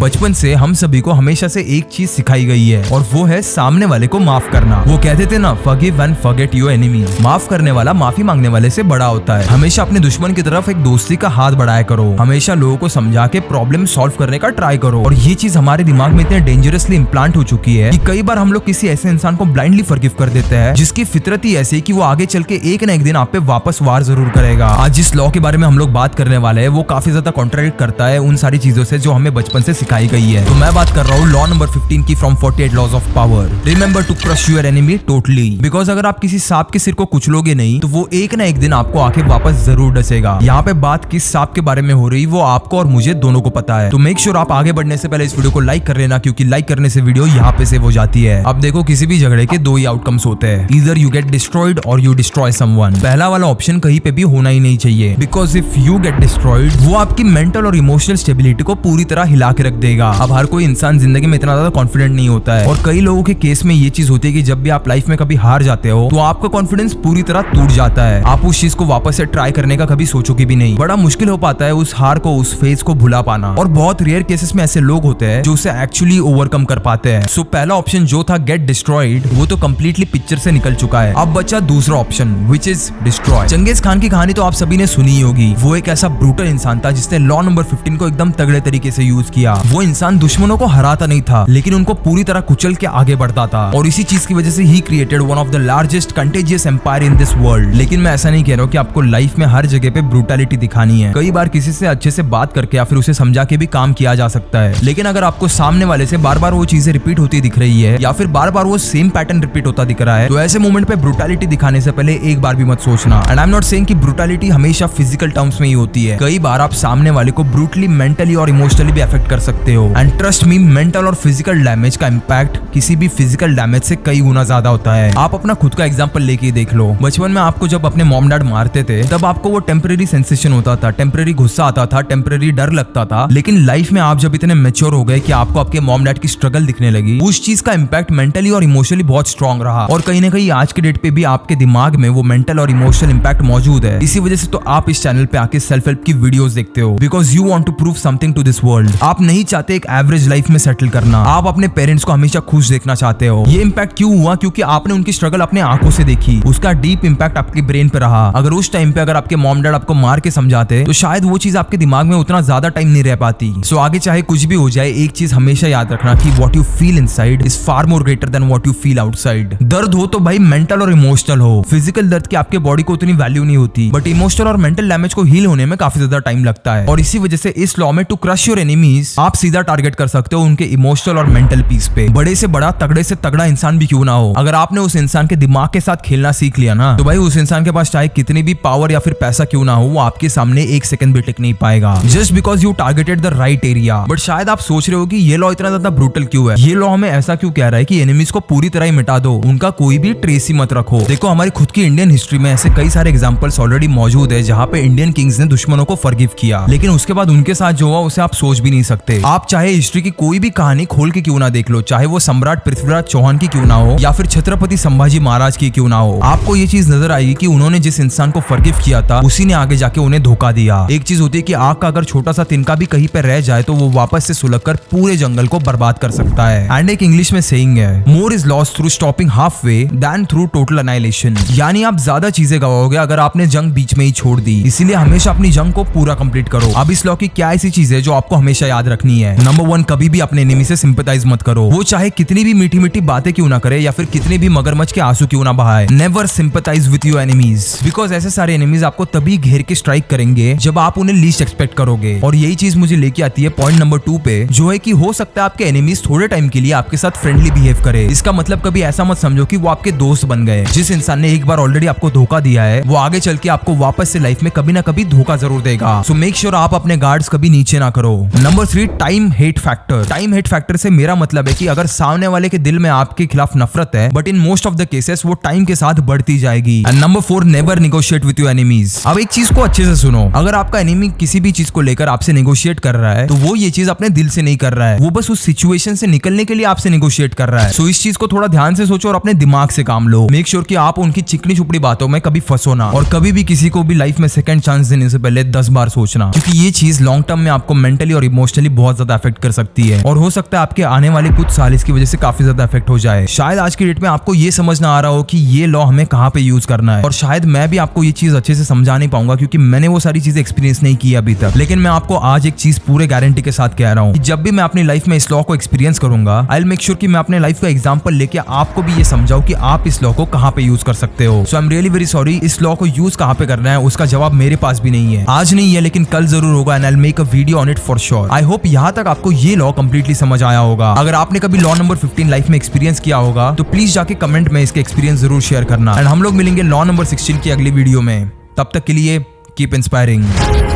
बचपन से हम सभी को हमेशा से एक चीज सिखाई गई है और वो है सामने वाले को माफ करना। वो कहते थे ना, forgive and forget your enemy. माफ करने वाला माफी मांगने वाले से बड़ा होता है। हमेशा अपने दुश्मन की तरफ एक दोस्ती का हाथ बढ़ाया करो। हमेशा लोगों को समझा के प्रॉब्लम सॉल्व करने का ट्राई करो। और ये चीज हमारे दिमाग में इतने डेंजरसली इम्प्लांट हो चुकी है कि कई बार हम लोग किसी ऐसे इंसान को ब्लाइंडली फॉरगिव कर देते हैं जिसकी फितरत ही ऐसी कि वो आगे चल के एक न एक दिन आप पे वापस वार जरूर करेगा। आज जिस लॉ के बारे में हम लोग बात करने वाले हैं वो काफी ज्यादा कॉन्ट्राडिक्ट करता है उन सारी चीजों से जो हमें बचपन से सिखाई गई है। तो मैं बात कर रहा हूँ लॉ नंबर 15 की from 48 laws of power. Remember to crush your enemy totally, because अगर आप किसी सांप के सिर को कुचलोगे नहीं तो वो एक ना एक दिन आपको आके वापस जरूर डसेगा। यहाँ पे बात किस सांप के बारे में हो रही वो आपको और मुझे दोनों को पता है। तो मेक श्योर आप आगे बढ़ने से पहले इस वीडियो को लाइक कर लेना, क्योंकि लाइक करने से वीडियो यहाँ पे सेव हो जाती है। अब देखो, किसी भी झगड़े के दो ही आउटकम्स होते हैं, ईदर यू गेट डिस्ट्रॉयड और यू डिस्ट्रॉय समवन। पहला वाला ऑप्शन कहीं पे भी होना ही नहीं चाहिए, because if you get destroyed वो आपकी मेंटल और इमोशनल स्टेबिलिटी को पूरी तरह हिला के रख देगा। अब हर कोई इंसान जिंदगी में इतना ज्यादा कॉन्फिडेंट नहीं होता है और कई लोगों के केस में ये चीज होती है कि जब भी आप लाइफ में कभी हार जाते हो तो आपका कॉन्फिडेंस पूरी तरह टूट जाता है। आप उस चीज को वापस से ट्राई करने का कभी सोचोगे भी नहीं। बड़ा मुश्किल हो पाता है उस हार को, उस फेज को भुला पाना। और बहुत रेयर केसेस में ऐसे लोग होते हैं जो उसे एक्चुअली ओवरकम कर पाते हैं। सो पहला ऑप्शन जो था गेट डिस्ट्रॉयड वो तो कंप्लीटली पिक्चर से निकल चुका है। अब बचा दूसरा option which is destroy. Genghis Khan की कहानी तो आप सभी ने सुनी ही होगी। वो एक ऐसा ब्रूटल इंसान था जिसने लॉ नंबर 15 को एकदम तगड़े तरीके से यूज किया। वो इंसान दुश्मनों को हराता नहीं था लेकिन उनको पूरी तरह कुचल के आगे बढ़ता था और इसी चीज की वजह से ही created one of the largest contagious empire in this world. लेकिन मैं ऐसा नहीं कह रहा हूँ कि आपको लाइफ में हर जगह पे ब्रूटैलिटी दिखानी है। कई बार किसी से अच्छे से बात करके या फिर उसे समझा के भी काम किया जा सकता है। लेकिन अगर आपको सामने वाले से बार बार वो चीजें रिपीट होती दिख रही है या फिर बार बार वो सेम पैटर्न रिपीट होता दिख रहा है तो ऐसे मोमेंट पे ब्रूटैलिटी दिखाने से पहले एक बार भी मत सोचना। And I am not saying कि ब्रूटैलिटी हमेशा फिजिकल टर्म्स में ही होती है। कई बार आप सामने वाले को ब्रूटली मेंटली और इमोशनली भी अफेक्ट कर सकते हो। एंड ट्रस्ट मी, मेंटल और फिजिकल डैमेज का इम्पैक्ट किसी भी फिजिकल डैमेज से कई गुना ज्यादा होता है। आप अपना खुद का एग्जांपल लेके देख लो। बचपन में आपको जब अपने मॉम डैड मारते थे तब आपको वो टेम्परेरी सेंसेशन होता था, टेम्परेरी गुस्सा आता था, टेम्परेरी डर लगता था। लेकिन लाइफ में आप जब इतने मैच्योर हो गए कि आपको आपके मॉम डैड की स्ट्रगल दिखने लगी, उस चीज का इम्पैक्ट मेंटली और इमोशनली बहुत स्ट्रॉन्ग रहा। और कहीं ना कहीं आज के डेट पे भी आपके दिमाग में वो मेंटल और इमोशनल इम्पैक्ट मौजूद है। इसी वजह से तो आप इस चैनल पे आके सेल्फ हेल्प की वीडियोस देखते हो, because you want to prove something to this world. आप नहीं चाहते एक एवरेज लाइफ में सेटल करना, आप अपने पेरेंट्स को हमेशा खुश देखना चाहते हो। ये इम्पैक्ट क्यों हुआ? क्योंकि आपने उनकी स्ट्रगल अपने आंखों से देखी, उसका डीप इम्पैक्ट आपके ब्रेन पे रहा। अगर उस टाइम पे अगर आपके मॉम डैड आपको मार के समझाते तो शायद वो चीज आपके दिमाग में उतना ज्यादा टाइम नहीं रह पाती। सो आगे चाहे कुछ भी हो जाए, एक चीज हमेशा याद रखना कि what you feel inside is far more greater than what you feel outside. दर्द हो तो भाई मेंटल और इमोशनल हो। फिजिकल दर्द की आपके बॉडी को उतनी वैल्यू नहीं होती, बट इमोशनल और मेंटल डैमेज को हील होने में काफी ज्यादा टाइम लगता है। और इसी वजह से इस लॉ में टू क्रश योर एनिमीज आप सीधा टारगेट कर सकते हो उनके इमोशनल और मेंटल पीस पे। बड़े से बड़ा, तगड़े से तगड़ा इंसान भी क्यों ना हो, अगर आपने उस इंसान के दिमाग के साथ खेलना सीख लिया ना तो भाई उस इंसान के पास चाहे कितनी भी पावर या फिर पैसा क्यों ना हो, वो आपके सामने एक सेकंड भी टिक नहीं पाएगा, just because you targeted the right area. But शायद आप सोच रहे हो कि ये लॉ इतना ज्यादा ब्रूटल क्यों है। ये लॉ हमें ऐसा क्यों कह रहा है कि एनिमीज को पूरी तरह ही मिटा दो, उनका कोई भी ट्रेस ही मत रखो। देखो, हमारी खुद की इंडियन हिस्ट्री में ऐसे कई सारे एग्जांपल्स ऑलरेडी मौजूद है जहां पे इंडियन किंग्स ने दुश्मनों को फॉरगिव किया, लेकिन उसके बाद उनके साथ जो हुआ उसे आप सोच भी नहीं सकते। आप चाहे हिस्ट्री की कोई भी कहानी खोल के क्यों ना देख लो, चाहे वो सम्राट पृथ्वीराज चौहान की क्यों ना हो या फिर छत्रपति संभाजी महाराज की क्यों ना हो, आपको ये चीज नजर आएगी कि उन्होंने जिस इंसान को फॉरगिव किया था उसी ने आगे जाके उन्हें धोखा दिया। एक चीज होती है कि आग का अगर छोटा सा तिनका भी कहीं पे रह जाए तो वो वापस से सुलगकर पूरे जंगल को बर्बाद कर सकता है। एंड एक इंग्लिश में सेइंग है, more is lost through stopping half way than through total annihilation. यानी आप ज्यादा चीजें गवाओगे अगर आपने जंग बीच में ही छोड़ दी। इसीलिए हमेशा अपनी जंग को पूरा कंप्लीट करो। अब इस लॉ की क्या ऐसी चीज है जो आपको हमेशा याद रखनी है? नंबर 1, कभी भी अपने एनिमी से सिंपैथाइज मत करो। वो चाहे कितनी भी मीठी मीठी बातें क्यों ना करे या फिर कितने भी मगरमच्छ के आंसू क्यों ना बहाए, never sympathize with your enemies, because ऐसे सारे एनिमीज आपको तभी घेर के स्ट्राइक करेंगे जब आप उन्हें लीस्ट एक्सपेक्ट करोगे। और यही चीज मुझे लेके आती है पॉइंट नंबर 2 पे, जो है कि हो सकता है आपके एनिमीज थोड़े टाइम के लिए आपके साथ फ्रेंडली बिहेव करे। इसका मतलब कभी ऐसा मत समझो कि वो आपके दोस्त बन गए। जिस इंसान ने एक बार ऑलरेडी आपको धोखा दिया है वो आगे चल के आपको वापस से लाइफ में कभी ना कभी धोखा जरूर देगा। सो मेक श्योर आप अपने गार्ड्स कभी नीचे ना करो। Number 3, time hate factor. Time hate factor से मेरा मतलब है कि अगर सामने वाले के दिल में आपके खिलाफ नफरत है, but in most of the cases वो टाइम के साथ बढ़ती जाएगी। And number 4, never negotiate with your enemies. अब एक चीज को अच्छे से सुनो, अगर आपका एनिमी किसी भी चीज को लेकर आपसे नेगोशिएट कर रहा है तो वो ये चीज अपने दिल से नहीं कर रहा है, वो बस उस सिचुएशन से निकलने के लिए आपसे नेगोशिएट कर रहा है। सो इस चीज को थोड़ा ध्यान से सोचो और अपने दिमाग से काम लो। मेक श्योर कि आप उनकी चिकनी चुपड़ी बातों में कभी फंसो ना, और कभी भी किसी को भी लाइफ में सेकंड चांस देने से पहले 10 बार सोचना, क्योंकि ये चीज लॉन्ग टर्म में आपको मेंटली और इमोशनली बहुत बहुत ज्यादा अफेक्ट कर सकती है और हो सकता है आपके आने वाले कुछ साल इसकी वजह से काफी ज्यादा अफेक्ट हो जाए। शायद आज की डेट में आपको ये समझ ना आ रहा हो कि ये लॉ हमें कहाँ पे यूज करना है, और शायद मैं भी आपको ये चीज अच्छे से समझा नहीं पाऊंगा क्योंकि मैंने वो सारी चीजें एक्सपीरियंस नहीं की अभी तक। लेकिन मैं आपको आज एक चीज पूरे गारंटी के साथ कह रहा हूँ, जब भी मैं अपनी लाइफ में इस लॉ को एक्सपीरियंस करूंगा, आई विल मेक श्योर कि मैं अपने लाइफ का एग्जांपल लेके आपको भी ये समझाऊं कि आप इस लॉ को कहाँ पे यूज कर सकते हो। So I am really very sorry, इस लॉ को यूज कहाँ पे करना है उसका जवाब मेरे पास भी नहीं है, आज नहीं है, लेकिन कल जरूर होगा and I will make a video on it for sure. I hope यहाँ तक आपको ये लॉ कंप्लीटली समझ आया होगा। अगर आपने कभी लॉ नंबर 15 लाइफ में एक्सपीरियंस किया होगा तो प्लीज जाके कमेंट में इसके एक्सपीरियंस जरूर शेयर करना, एंड हम लोग मिलेंगे लॉ नंबर 16 की अगली वीडियो में। तब तक के लिए कीप इंस्पायरिंग।